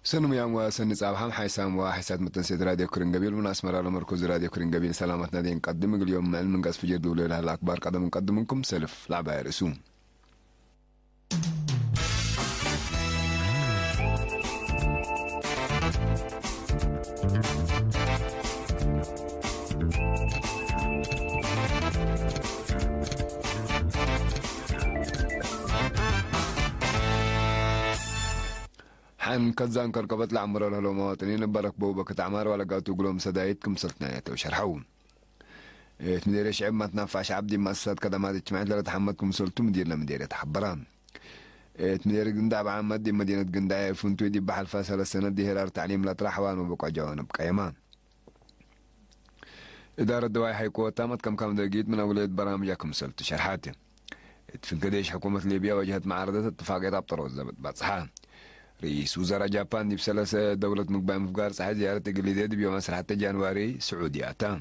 سنم يوم وسن صباحم حيسام وحسات متنسيد راديو كرنجبيل من أسمر على مركز راديو كرنجبيل سلامتنا دين قدم اليوم من قصف فجر دولة الأخبار قدم نقدمكم سلف لعبة رسوم. حن كزان كركبت العمر له مواطنين برك بوبك تعمار ولا قاتو قلوم سدايتكم سلطنا وشرحون مدير شعب ما تنفعش عبدي مؤسسات خدمات اجتماعية لا تحمدكم سلطو مدير لمدير تحبران مدير قنداع بعمد دي مدينة قنداع فنتو دي بحال فاسل السنة دي هرار تعليم لا ترحوان وبقى جوانب قيمان إدارة دواي حيكوة تامت كم دقيقة من أولاد برامجكم سلطو شرحاتي تفنكديش حكومة ليبيا واجهت معارضة اتفاقية أبطر وزبط بصحان رئيس وزراء جابان دي بسلاسة دولة مقبع مفقار صحيح زيارة تقليدية دي بيوم حتى جانواري سعودية تام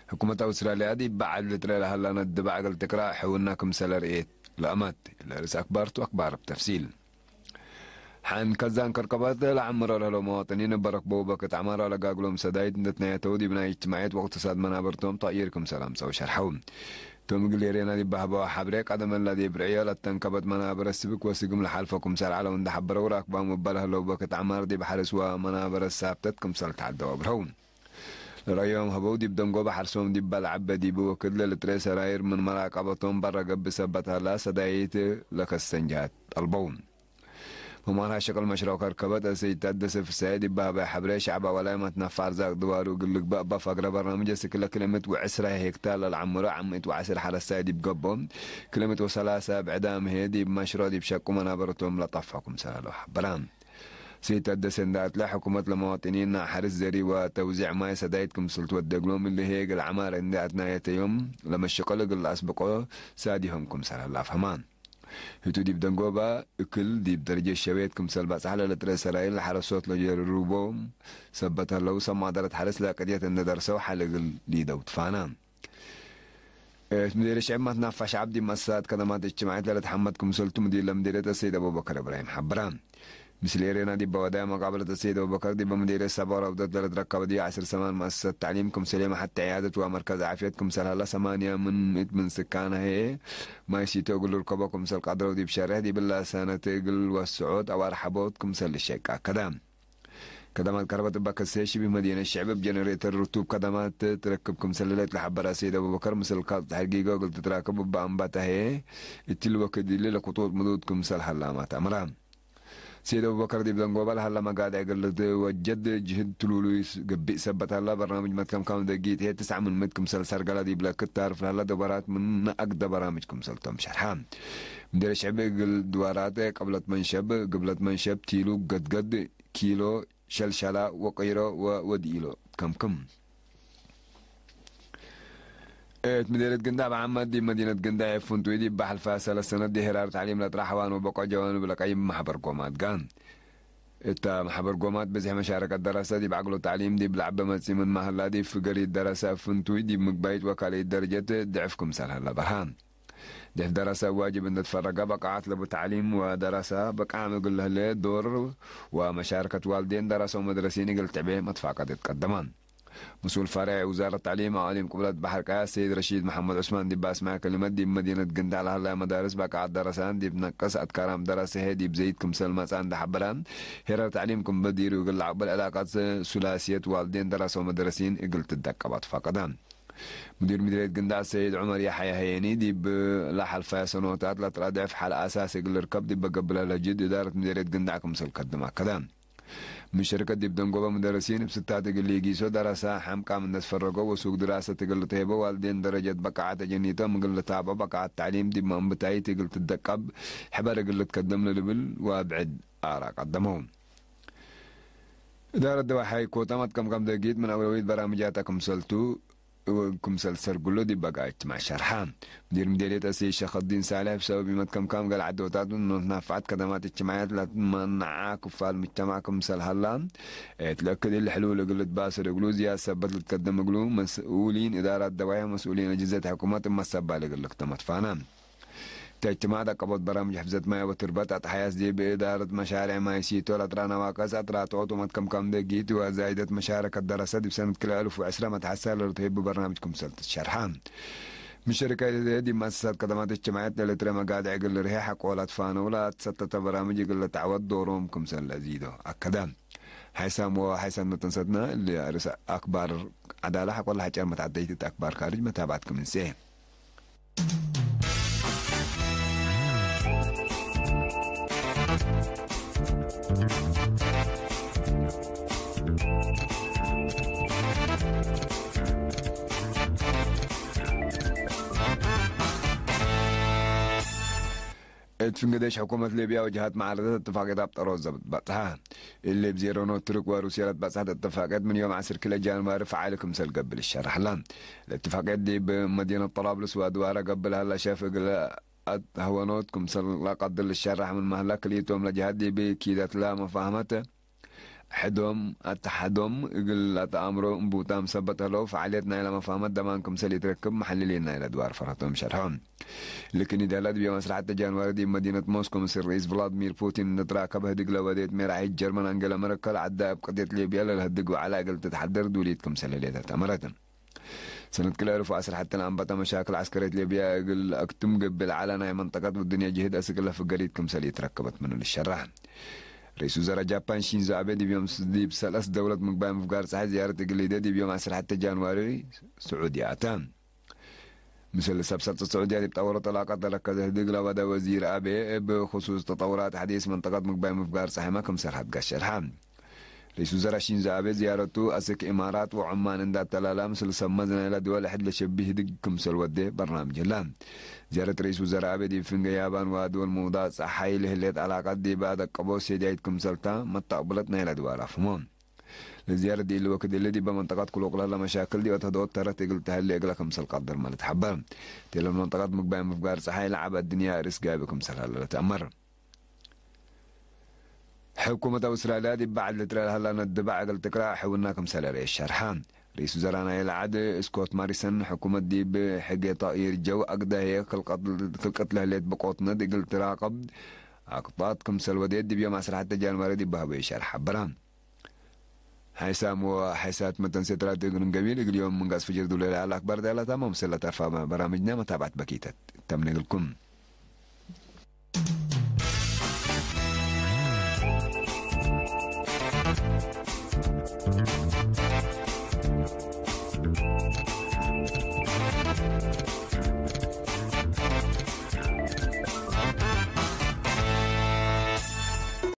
حكومة أستراليا دي بعد لترى لها لنا الدبع قل تقرأ حولناكم سلر لأمات الرئيس أكبرتو أكبر بتفصيل حان كزان كركبات العمر له مواطنين برك بوبك عمارة لقاقلهم سدايد نتنيا تودي بناء اجتماعيات واقتصاد منابرتهم طائركم سلام سو شرحون توم قليرينا دي بهبا حبريك عدم الذي برعيا لتنكبت منابر السبك وسقم لحالفكم سال على وند حبر وراك بام ببلها لو بكت عمار دي بحرس ومنابر السابتتكم سال تعدوا برهون لرأيهم هبو دي بدنقو بحرسهم دي بلعب دي بوكد للتريس راير من مراقبتهم برا قب سبتها لا سدايت لك السنجات البون ومانها شكل مشروع كركبت سيد تدس في السيد بابا حبري شعبا ولا ما تنفر زاق دوار وقل لك بابا فقره برنامج سكلا كلمه وعسره هيكتال العمره عمت وعسر حال السيد بقبهم كلمه وثلاثه بعدام هيدي بمشروع دي بشكو منابرتهم لطفكم سلالو حبران سيد تدس اندات لا حكومه المواطنين حرس زري وتوزيع ما سدايتكم سلطه الدقلوم اللي هيك العمار انداتنا يوم لما الشقلق الاسبقوا ساديهمكم سلالو فهمان هتو ديب دنقوبا اكل ديب درجة الشويتكم سلبات على لترى سرايل حرسوت لجير الروبوم سبتها لو سمع دارت حرس لا قديت ان درسوا حلق ليدا وتفانان مدير الشعب ما تنفعش عبدي مسات كدمات اجتماعية لا تحمدكم سلطو مدير لمديرة السيد ابو بكر ابراهيم حبران مثل إيرينا دي بودايا مقابلة السيد أبو بكر دي بمدير السبارة وضد لتركب دي 10 سمان مؤسسة تعليمكم سليمة حتى عيادة ومركز عافيتكم سلالة 8 من سكانها هي ما يشيتوا يقولوا ركبكم سل قدر ودي بشاره دي بالله سنة تقل والسعود أو أرحبوتكم سل الشيكا كدام كدامات كهرباء باكسيشي بمدينة الشعب بجنريتر رطوب كدامات تركبكم سلالات لحبرة السيد أبو بكر مثل قاط حقيقة قلت تراكبوا بأنباتها هي التلوة كدي لقطوط مدودكم سل حلامات أمرام سيد أبو بكر دي بدن قبل هلا ما قاعد يقول وجد جهد تلولويس قبي سبت هلا برنامج متكم كم دقيقة هي 9 من متكم سلسر قلا دي بلا كتعرف هلا دبرات من أقدر برامجكم سلطم شرحان مدير الشعب قل دوارات قبلت من شب تيلو قد كيلو شلشلة وقيرو وديلو كم مدينة قنداع بعمد دي مدينة قنداع فنتوي دي بحل فاسل السنة دي هرار تعليم لا ترحوان وبقى جوانب لك أي محبر قومات قان إتا محبر قومات بزح مشاركة الدراسة دي بعقلو تعليم دي بلعب متسي من محلة دي فقري الدراسة فنتوي دي مقبايت وكالي درجة ضعفكم سنة هلا برهان ضعف دراسة واجب ان تتفرق بقى عطلب تعليم ودراسة بقى عم يقول له دور ومشاركة والدين دراسة ومدرسين قلت عبيه متفاقد يتقدمان مسؤول فرع وزارة التعليم عالم قبلات بحر كاس سيد رشيد محمد عثمان دي باسمع كلمات دي بمدينة قنداع لها مدارس بقى عاد درسان دي بنقص كرام دراسة هدي بزيدكم سلمات عند حبران هرا تعليمكم بدير ويقول عقب العلاقات ثلاثية والدين دراسة ومدرسين قلت الدقبات فقدان مدير مديرية قنداع سيد عمر يحيى هيني دي بلاح الفاسنوتات لا ترادع في حال أساسي قل ركب دي بقبلها لجد إدارة مديرية قنداعكم سلقدمها كدان من شركة دي بدنقوبة مدرسين بستات اللي يقيسوا دراسة حمقا من ناس فرقوا وسوق دراسة تقل تهيبا والدين درجة بقعات جنيتا مقل تابا بقعات تعليم دي من بتاعي تقل تدقب حبار قل تقدم للبل وابعد آراء قدمهم إدارة دواحي كوتامات كم دقيقة من أولوية برامجاتكم سلتو وكم سلسل كله دي بقى مع شرحان مدير مديرية أسي الشيخ الدين صالح بسبب متكم قال عدوتات إنه نفعت خدمات اجتماعيات لا تمنع كفال مجتمعكم سلهلان تلقى الحلول قلت باسر يقولوا زيادة سبت لتقدم يقولوا مسؤولين إدارات دواعي مسؤولين أجهزة حكومات ما سبالي قلت تمت فانا تجتمع قبض برامج حفظت ما وتربط أتحياس دي بإدارة مشاريع ما يسيتو لطرانا واقس أطرات وطومت كم دقيت وزايدة مشاركة دراسات بسنة كل 1010 متحسن لتهيب برنامجكم سلطة الشرحان من شركة دي مؤسسات خدمات اجتماعية اللي ترى مقاعد عقل ريحة قولات فانولات ستة برامج يقول تعود دورهم كم سنة لزيدو أكدا حيسام متنصدنا اللي أرس أكبر عدالة حق والله حجر متعديت أكبر خارج متابعتكم من سيه تفنقدش حكومة ليبيا وجهات معارضة اتفاقيات ابطال الزبط بطها اللي بزيرونو الترك وروسيا بصحت اتفاقيات من يوم 10 كلا جانوري فعالكم سل قبل الشرح لان الاتفاقيات دي بمدينة طرابلس وادوارة قبل هلا شاف هونوتكم سل لا قدر الشرح من مهلك ليتهم لجهات دي بكيدات لا مفاهمته حدهم التحدهم يقول أتأمروا بوتام سبت له فعاليتنا إلى مفاهمات دمانكم سل يتركب محللين إلى دوار فرحتهم شرحهم لكن إذا لد بيوم مسرحة جانوري دي مدينة موسكو مصر الرئيس فلاديمير بوتين نتراكب هدق لوديت ميراعي جرمن أنجلا ميركل عدا بقضية ليبيا للهدق وعلى أقل تتحضر دوليتكم سلاليتها تأمرتن سنة كل ألف وعسر حتى الآن بطا مشاكل عسكرية ليبيا يقول أكتم قبل على منطقة والدنيا جهد أسقلها في قريتكم سل يتركبت من الشرح رئيس وزراء جابان شينزو أبي دي بيوم ديب سلس دولة مقبام مفقار صحيح زيارة قليدة دي بيوم 10 حتى جانوري سعودية أتام مثل سبسة السعودية دي بتطورت علاقات ركزت دقلة ودا وزير أبي بخصوص تطورات حديث منطقة مقبام مفقار صحيح ما كم سرحت قشرحان رئيس وزراء شينزو أبي زيارته أسك إمارات وعمان عند التلالة مثل سمزنا إلى دول حد لشبه دق كمسل ودي برنامج اللام زيارة رئيس وزراء أبي دي فنجا يابان ودول موضات صحي لهليت علاقات دي بعد قبوس سيدايت كمسلتا ما تقبلتنا إلى دول أفهمون الزيارة دي الوقت اللي دي بمنطقات كلوق لها مشاكل دي وتهدوت ترى تقل تهلي أقل كمسل قدر ما لتحبر تلا المنطقات مقبام مفقار صحي لعب الدنيا رزقها بكمسل هلا تأمر حكومة أستراليا دي بعد لترى هلا ندبع قل تقرأ حولناكم سلالي الشرحان رئيس وزراء العاد سكوت ماريسون حكومة دي بحقي طائر جو أقدا هي خلقت له ليت بقوتنا دي قل تراقب أقطاتكم سلوديت دي بيوم 10 حتى جانوري دي بها بيشرح برام حيسام وحيسات متن سترات دقن قبيل اليوم من قاس فجر دولة الأكبر دالة تمام سلة أرفع برامجنا متابعة بكيتة تمني لكم